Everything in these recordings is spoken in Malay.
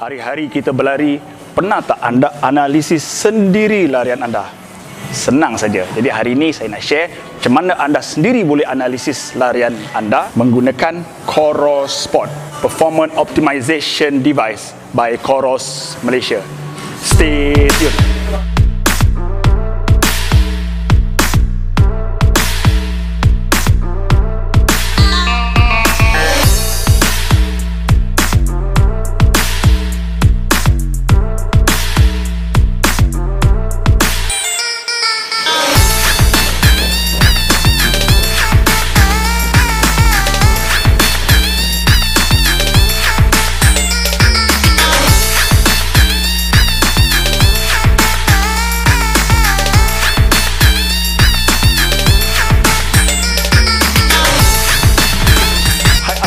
Hari-hari kita berlari, pernah tak anda analisis sendiri larian anda? Senang saja. Jadi hari ini saya nak share macam mana anda sendiri boleh analisis larian anda menggunakan Coros Sport Performance Optimization Device by Coros Malaysia. Stay tuned.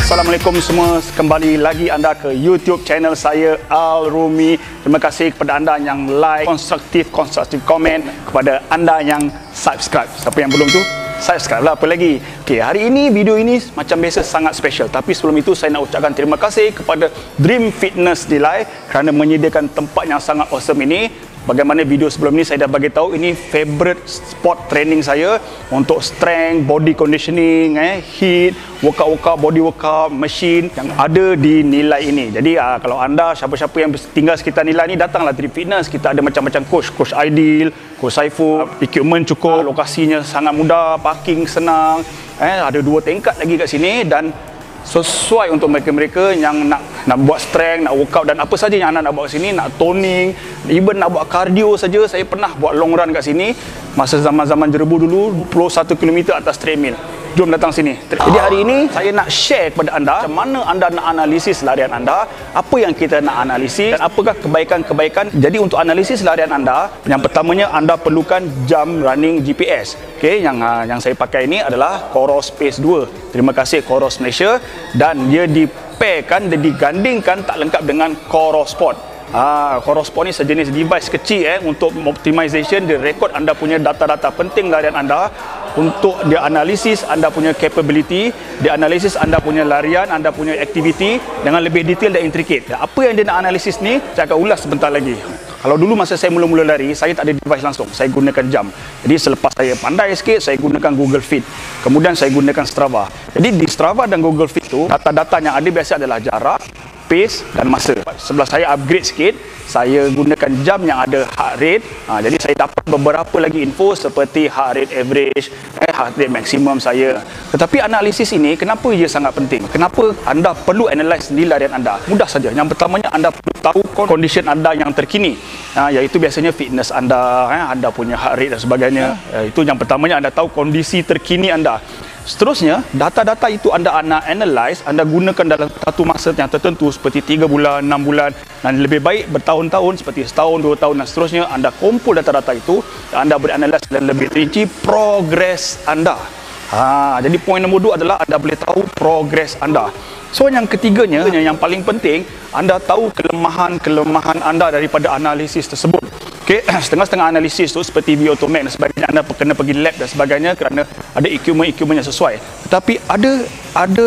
Assalamualaikum semua, kembali lagi anda ke YouTube channel saya Al-Rumi. Terima kasih kepada anda yang like, konstruktif komen, kepada anda yang subscribe. Siapa yang belum tu, subscribe lah, apa lagi. Okey, hari ini video ini macam biasa sangat special, tapi sebelum itu saya nak ucapkan terima kasih kepada Dream Fitness Delay kerana menyediakan tempat yang sangat awesome ini. Bagaimana video sebelum ni saya dah bagi tahu, ini favorite spot training saya untuk strength, body conditioning, HIIT, workout, body workout, machine yang ada di Nilai ini. Jadi kalau anda siapa-siapa yang tinggal sekitar Nilai ni, datanglah Dream Fitness. Kita ada macam-macam coach Aidil, coach Saiful, equipment cukup, lokasinya sangat mudah, parking senang, ada 2 tingkat lagi kat sini dan sesuai untuk mereka-mereka yang nak buat strength, nak workout dan apa saja yang anda nak buat kat sini, nak toning, even nak buat cardio saja. Saya pernah buat long run kat sini masa zaman-zaman jerebu dulu, 21 km atas treadmill. Jom datang sini. Jadi hari ini saya nak share kepada anda macam mana anda nak analisis larian anda, apa yang kita nak analisis dan apakah kebaikan-kebaikan. Jadi untuk analisis larian anda, yang pertamanya anda perlukan jam running GPS. Okey, yang saya pakai ini adalah Coros Pace 2. Terima kasih Coros Malaysia, dan dia dipairkan, dia digandingkan tak lengkap dengan Coros Sport. Coros Sport ni sejenis device kecil untuk optimization. Dia rekod anda punya data-data penting larian anda, untuk dia analisis anda punya capability, dia analisis anda punya larian, anda punya activity dengan lebih detail dan intricate. Apa yang dia nak analisis ni, saya akan ulas sebentar lagi. Kalau dulu masa saya mula-mula lari, saya tak ada device langsung, saya gunakan jam. Jadi selepas saya pandai sikit, saya gunakan Google Fit. Kemudian saya gunakan Strava. Jadi di Strava dan Google Fit tu, data-data yang ada biasa adalah jarak, pace dan masa. Sebelah saya upgrade sikit, saya gunakan jam yang ada heart rate. Jadi saya dapat beberapa lagi info seperti heart rate average, heart rate maksimum saya. Tetapi analisis ini kenapa ia sangat penting? Kenapa anda perlu analyse di larian anda? Mudah saja. Yang pertamanya, anda perlu tahu condition anda yang terkini, iaitu biasanya fitness anda, anda punya heart rate dan sebagainya. Itu yang pertamanya, anda tahu kondisi terkini anda. Seterusnya, data-data itu anda analyze, anda gunakan dalam satu masa yang tertentu seperti 3 bulan, 6 bulan, dan lebih baik bertahun-tahun seperti setahun, 2 tahun dan seterusnya. Anda kumpul data-data itu, anda boleh analyze dan lebih rinci progress anda. Jadi poin nombor 2 adalah anda boleh tahu progress anda. So yang ketiganya, yang paling penting, anda tahu kelemahan anda daripada analisis tersebut. Okey, setengah-setengah analisis tu seperti Biotomac dan sebagainya, anda kena pergi lab dan sebagainya kerana ada equipment yang sesuai. Tetapi ada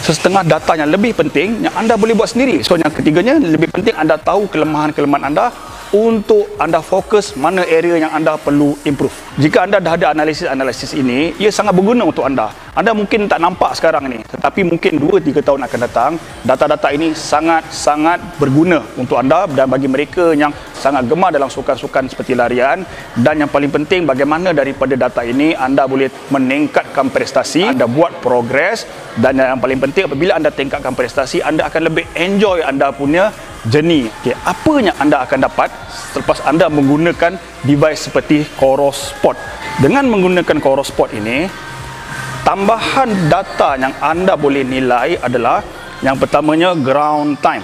setengah data yang lebih penting yang anda boleh buat sendiri. So yang ketiganya, lebih penting anda tahu kelemahan-kelemahan anda untuk anda fokus mana area yang anda perlu improve. Jika anda dah ada analisis ini, ia sangat berguna untuk anda. Anda mungkin tak nampak sekarang ini, tetapi mungkin 2-3 tahun akan datang, data-data ini sangat-sangat berguna untuk anda dan bagi mereka yang sangat gemar dalam sukan-sukan seperti larian. Dan yang paling penting, bagaimana daripada data ini anda boleh meningkatkan prestasi, anda buat progress, dan yang paling penting, apabila anda tingkatkan prestasi, anda akan lebih enjoy anda punya journey. Okay, apa yang anda akan dapat selepas anda menggunakan device seperti Coros Sport? Dengan menggunakan Coros Sport ini, tambahan data yang anda boleh nilai adalah yang pertamanya ground time.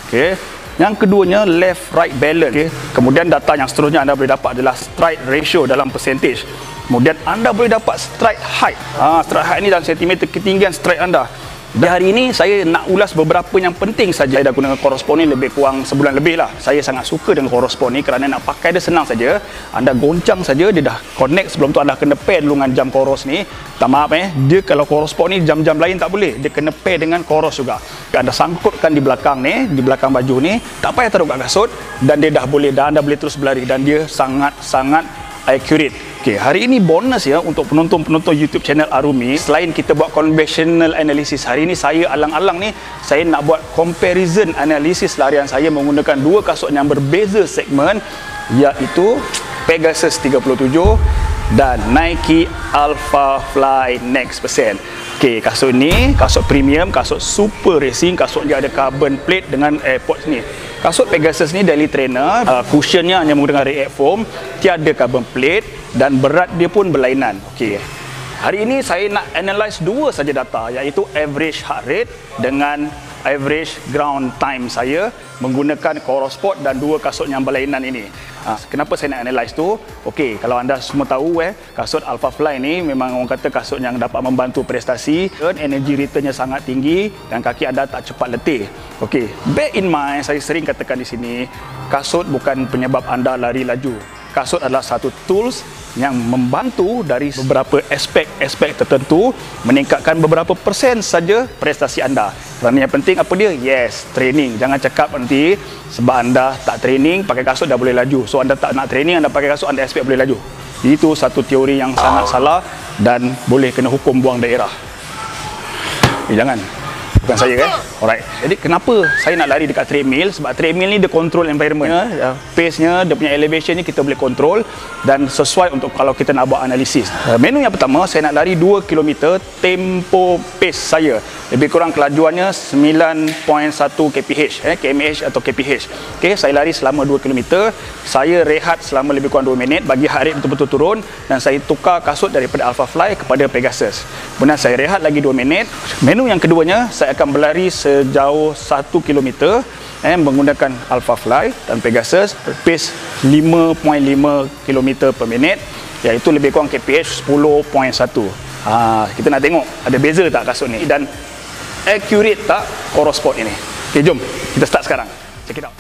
Okay. Yang keduanya left right balance. Okay. Kemudian data yang seterusnya anda boleh dapat adalah stride ratio dalam percentage. Kemudian anda boleh dapat stride height. Stride height ini dalam sentimeter ketinggian stride anda. Dan hari ini saya nak ulas beberapa yang penting saja. Saya dah gunakan Coros Sport ni lebih kurang sebulan lebih lah. Saya sangat suka dengan Coros Sport ni kerana nak pakai dia senang saja. Anda goncang saja, dia dah connect. Sebelum tu anda kena pair dulu dengan jam Coros ni. Tak maaf dia kalau Coros Sport ni jam-jam lain tak boleh. Dia kena pair dengan Coros juga. anda sangkutkan di belakang ni, di belakang baju ni, tak payah taruh kat kasut, dan dia dah boleh terus berlari, dan dia sangat accurate. Okey, hari ini bonus ya untuk penonton-penonton YouTube channel Arumi. Selain kita buat conventional analysis, hari ini saya alang-alang ni saya nak buat comparison analisis larian saya menggunakan dua kasut yang berbeza segmen, iaitu Pegasus 37 dan Nike Alpha Fly Next Percent. Okey, kasut ni kasut premium, kasut super racing, kasut dia ada carbon plate dengan AirPods ni. Kasut Pegasus ni daily trainer, cushionnya hanya menggunakan react foam, tiada carbon plate dan berat dia pun berlainan. Okey. Hari ini saya nak analyze dua saja data, iaitu average heart rate dengan average ground time saya menggunakan Corosport dan dua kasut yang berlainan ini. Kenapa saya nak analyze tu? Okey, kalau anda semua tahu kasut Alpha Fly ni memang orang kata kasut yang dapat membantu prestasi, energy returnnya sangat tinggi dan kaki anda tak cepat letih. Okey, bear in mind, saya sering katakan di sini, kasut bukan penyebab anda lari laju. Kasut adalah satu tools yang membantu dari beberapa aspek tertentu meningkatkan beberapa persen saja prestasi anda. Kerana yang penting apa dia? Yes, training. Jangan cakap nanti sebab anda tak training pakai kasut dah boleh laju. So anda tak nak training, anda pakai kasut, anda expect boleh laju. Itu satu teori yang sangat salah dan boleh kena hukum buang daerah. Jangan. Bukan saya Alright. Jadi kenapa saya nak lari dekat treadmill? Sebab treadmill ni dia control environment. Pace-nya, dia punya elevation ni kita boleh control dan sesuai untuk kalau kita nak buat analisis. Menu yang pertama, saya nak lari 2 km, tempo pace saya lebih kurang kelajuannya 9.1 kph, kmh atau kph. Okey, saya lari selama 2 km. Saya rehat selama lebih kurang 2 minit bagi heart rate betul-betul turun, dan saya tukar kasut daripada Alpha Fly kepada Pegasus. Kemudian saya rehat lagi 2 minit. Menu yang keduanya, saya akan berlari sejauh 1 km menggunakan Alpha Fly dan Pegasus, pace 5.5 km per minit, iaitu lebih kurang kph 10.1. Kita nak tengok ada beza tak kasut ni dan accurate tak Corosport ini. Okay, jom kita start sekarang. Check it out.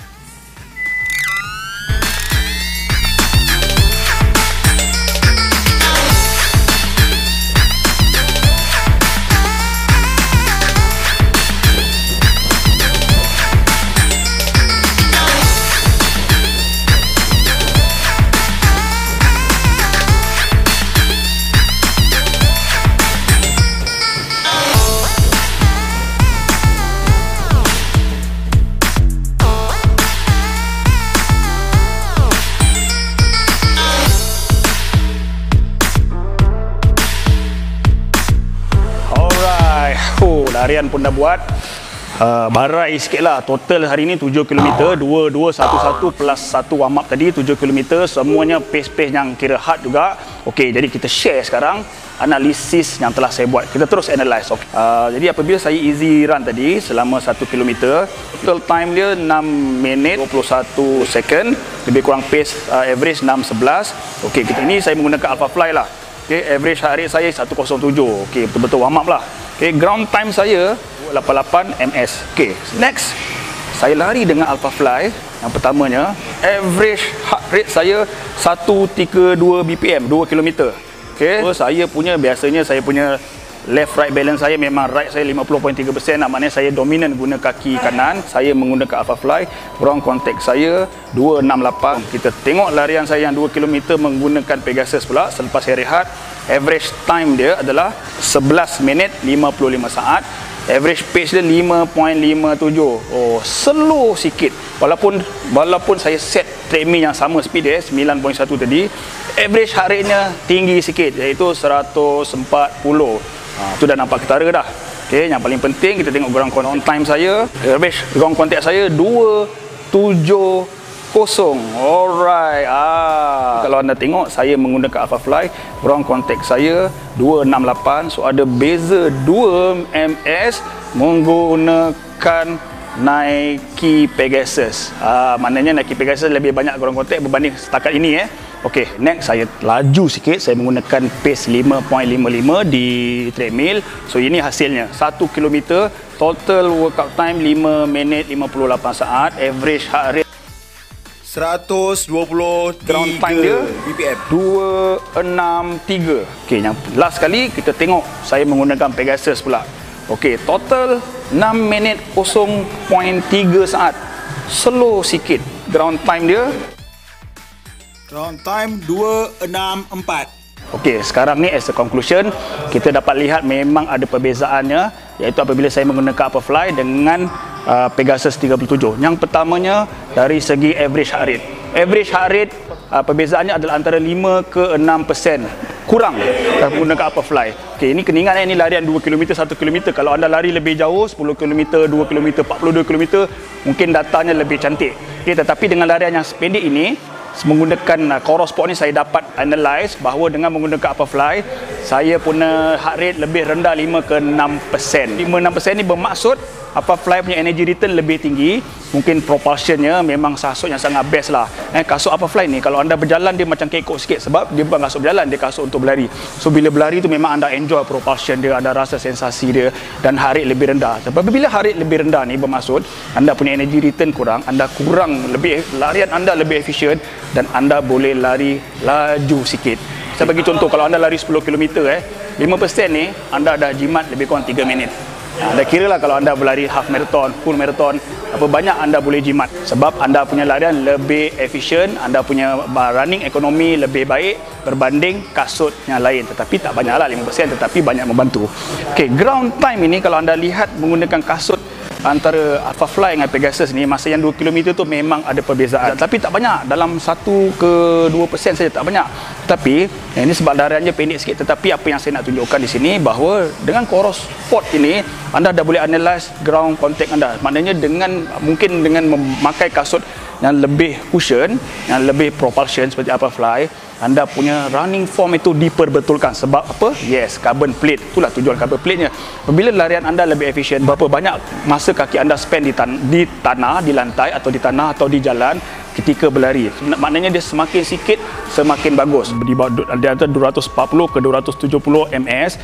Larian pun dah buat, barai sikit lah. Total hari ni 7 km, 2-2-1-1 plus 1 warm up tadi, 7 km. Semuanya pace-pace yang kira hard juga. Okey, jadi kita share sekarang analisis yang telah saya buat. Kita terus analyse. Jadi apabila saya easy run tadi selama 1 km, total time dia 6 minit 21 second, lebih kurang pace average 6.11. Okey, ini saya menggunakan Alpha Fly lah. Okey, average heart rate saya 107. Okey, betul-betul warm up lah. Okay, ground time saya 88 ms. Okay, next saya lari dengan Alpha Fly. Yang pertamanya, average heart rate saya 132 bpm, 2 km. Okay, so, biasanya saya punya left right balance saya memang right saya 50.3%, maknanya saya dominan guna kaki kanan. Saya menggunakan Alpha Fly. Ground contact saya 268. Kita tengok larian saya yang 2 km menggunakan Pegasus pula selepas saya rehat. Average time dia adalah 11 minit 55 saat. Average pace dia 5.57. Slow sikit. Walaupun saya set treadmill yang sama speed dia 9.1 tadi, average heart rate-nya tinggi sikit, iaitu 140. Tu dah nampak ketara dah. Okey, yang paling penting kita tengok ground contact time saya. Average ground contact saya 270. Alright. Kalau anda tengok saya menggunakan Alpha Fly, ground contact saya 268. So ada beza 2 ms menggunakan Nike Pegasus. Maknanya Nike Pegasus lebih banyak ground contact berbanding setakat ini. Okey, next saya laju sikit. Saya menggunakan pace 5.55 di treadmill. So ini hasilnya 1 km, total workout time 5 minit 58 saat, average heart rate 123 ground time dia BPM 263. Okey, yang last kali kita tengok saya menggunakan Pegasus pula. Okey, total 6 minit 0.3 saat. Slow sikit ground time dia. Ground time 264. Okey, sekarang ni as a conclusion, kita dapat lihat memang ada perbezaannya, iaitu apabila saya menggunakan Upperfly dengan Pegasus 37. Yang pertamanya dari segi average heart rate. Average heart rate perbezaannya adalah antara 5 ke 6% kurang menggunakan Upperfly. Okey, ini kena ingat ini larian 2 km, 1 km. Kalau anda lari lebih jauh, 10 km, 2 km, 42 km, mungkin datanya lebih cantik. Okey, tetapi dengan larian yang sependek ini, menggunakan Corosport ni saya dapat analyse bahawa dengan menggunakan Upperfly, saya punya heart rate lebih rendah 5 ke 6%. 5-6% ni bermaksud Upperfly punya energy return lebih tinggi. Mungkin propulsionnya memang kasut yang sangat best lah. Kasut Upperfly ni kalau anda berjalan dia macam kekok sikit, sebab dia bukan kasut berjalan, dia kasut untuk berlari. So bila berlari tu memang anda enjoy propulsion dia, anda rasa sensasi dia, dan heart rate lebih rendah. Sebab bila heart rate lebih rendah ni bermaksud anda punya energy return kurang, anda kurang lebih, larian anda lebih efisien dan anda boleh lari laju sikit. Saya bagi contoh, kalau anda lari 10 km 5% ni anda dah jimat lebih kurang 3 minit. Anda kira lah kalau anda berlari half marathon, full marathon, apa banyak anda boleh jimat, sebab anda punya larian lebih efisien, anda punya running ekonomi lebih baik berbanding kasut yang lain. Tetapi tak banyak lah 5%, tetapi banyak membantu. Okay, ground time ini kalau anda lihat menggunakan kasut antara Upperfly dengan Pegasus ni, masa yang 2 km tu memang ada perbezaan, tapi tak banyak, dalam 1 ke 2% saja, tak banyak. Tapi ini sebab lariannya pendek sikit. Tetapi apa yang saya nak tunjukkan di sini, bahawa dengan Corosport ini anda dah boleh analyse ground contact anda. Maknanya mungkin dengan memakai kasut yang lebih cushion, yang lebih propulsion seperti Upperfly, anda punya running form itu diperbetulkan. Sebab apa? Yes, carbon plate. Itulah tujuan carbon plate nya. Apabila larian anda lebih efisien, berapa banyak masa kaki anda spend di tanah, di lantai atau di tanah atau di jalan ketika berlari. Maknanya dia semakin sikit semakin bagus. Di antara 240 ke 270 ms,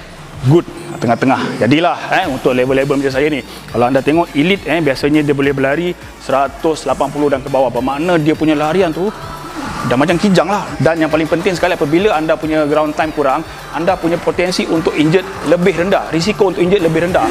good, tengah-tengah. Jadilah untuk level-level macam saya ni, kalau anda tengok elite biasanya dia boleh berlari 180 dan ke bawah. Bermakna dia punya larian tu dah macam kijang lah. Dan yang paling penting sekali, apabila anda punya ground time kurang, anda punya potensi untuk injured lebih rendah, risiko untuk injured lebih rendah.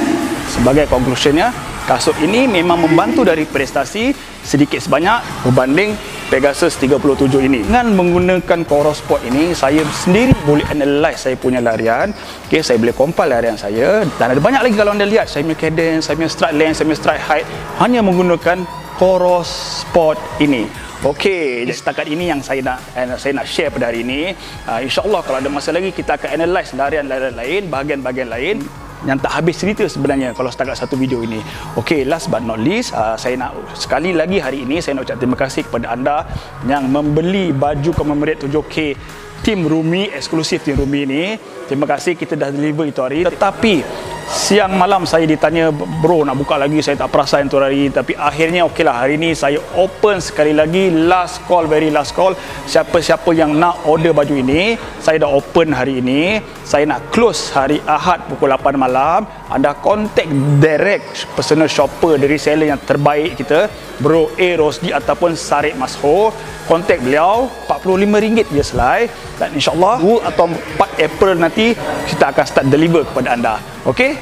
Sebagai conclusionnya, kasut ini memang membantu dari prestasi sedikit sebanyak berbanding Pegasus 37 ini. Dengan menggunakan Corosport ini, saya sendiri boleh analyse saya punya larian. Okay, saya boleh compile larian saya, dan ada banyak lagi kalau anda lihat saya punya cadence, saya punya stride length, saya punya stride height, hanya menggunakan Corosport ini. Okey, setakat ini yang saya nak share pada hari ini. InsyaAllah kalau ada masa lagi kita akan analyse larian-larian lain, bahagian-bahagian lain yang tak habis cerita sebenarnya kalau setakat satu video ini. Okey, last but not least, saya nak sekali lagi hari ini saya nak ucap terima kasih kepada anda yang membeli baju Commemorate 7K Tim Rumi, eksklusif Tim Rumi ini. Terima kasih, kita dah deliver itu hari. Tetapi siang malam saya ditanya, bro nak buka lagi, saya tak perasan tu hari. Tapi akhirnya okeylah, hari ini saya open sekali lagi, last call, very last call. Siapa-siapa yang nak order baju ini, saya dah open hari ini. Saya nak close hari Ahad pukul 8 malam. Anda contact direct personal shopper dari reseller yang terbaik kita, Bro A Rosdi ataupun Sarit Masho. Contact beliau, RM45 je selai, dan insyaAllah 2 atau 4 April nanti kita akan start deliver kepada anda. Okey?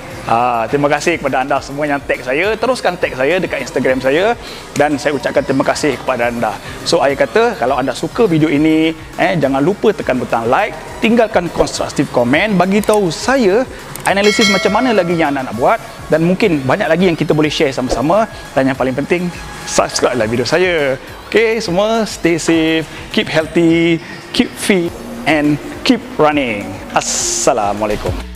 Terima kasih kepada anda semua yang tag saya. Teruskan tag saya dekat Instagram saya, dan saya ucapkan terima kasih kepada anda. So, saya kata kalau anda suka video ini, jangan lupa tekan butang like, tinggalkan konstruktif komen, bagi tahu saya analisis macam mana lagi yang anda nak buat, dan mungkin banyak lagi yang kita boleh share sama-sama. Dan yang paling penting, subscribe lah video saya. Okay, semua stay safe, keep healthy, keep fit, and keep running. Assalamualaikum.